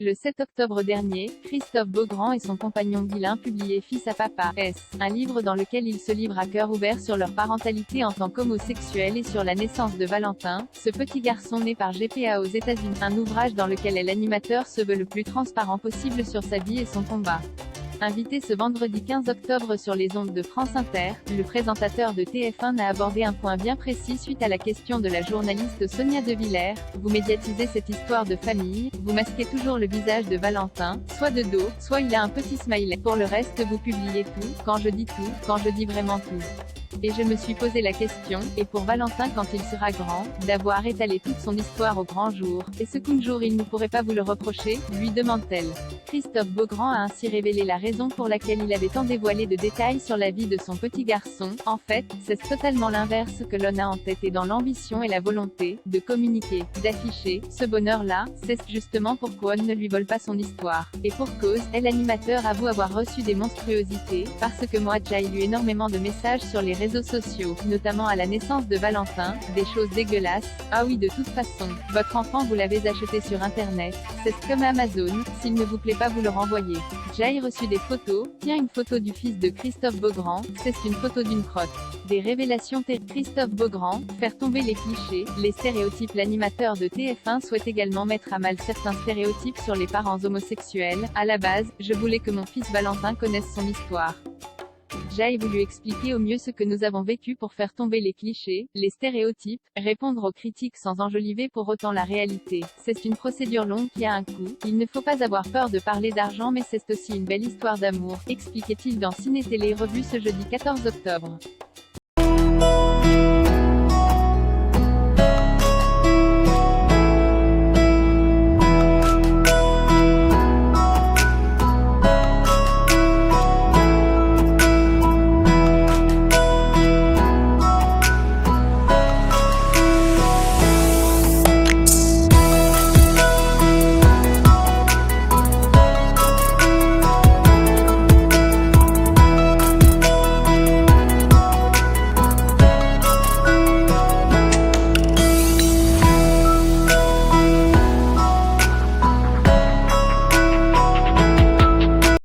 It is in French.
Le 7 octobre dernier, Christophe Beaugrand et son compagnon Guylain publiaient Fils à Papa, un livre dans lequel ils se livrent à cœur ouvert sur leur parentalité en tant qu'homosexuels et sur la naissance de Valentin, ce petit garçon né par GPA aux États-Unis, un ouvrage dans lequel l'animateur se veut le plus transparent possible sur sa vie et son combat. Invité ce vendredi 15 octobre sur les ondes de France Inter, le présentateur de TF1 a abordé un point bien précis suite à la question de la journaliste Sonia De Villers. Vous médiatisez cette histoire de famille, vous masquez toujours le visage de Valentin, soit de dos, soit il a un petit smiley. Pour le reste vous publiez tout, quand je dis tout, quand je dis vraiment tout. Et je me suis posé la question, et pour Valentin quand il sera grand, d'avoir étalé toute son histoire au grand jour, est-ce qu'un jour il ne pourrait pas vous le reprocher, lui demande-t-elle. Christophe Beaugrand a ainsi révélé la raison pour laquelle il avait tant dévoilé de détails sur la vie de son petit garçon. En fait, c'est totalement l'inverse que l'on a en tête et dans l'ambition et la volonté, de communiquer, d'afficher, ce bonheur-là, c'est justement pourquoi on ne lui vole pas son histoire. Et pour cause, l'animateur avoue avoir reçu des monstruosités, parce que moi j'ai lu énormément de messages sur les réseaux sociaux, notamment à la naissance de Valentin, des choses dégueulasses. Ah oui, de toute façon, votre enfant vous l'avez acheté sur internet, c'est comme Amazon, s'il ne vous plaît pas vous le renvoyez. J'ai reçu des photos, tiens une photo du fils de Christophe Beaugrand, c'est une photo d'une crotte. Des révélations Christophe Beaugrand, faire tomber les clichés, les stéréotypes. L'animateur de TF1 souhaite également mettre à mal certains stéréotypes sur les parents homosexuels. À la base, je voulais que mon fils Valentin connaisse son histoire. J'ai voulu expliquer au mieux ce que nous avons vécu pour faire tomber les clichés, les stéréotypes, répondre aux critiques sans enjoliver pour autant la réalité. C'est une procédure longue qui a un coût, il ne faut pas avoir peur de parler d'argent mais c'est aussi une belle histoire d'amour, expliquait-il dans Ciné Télé Revue ce jeudi 14 octobre.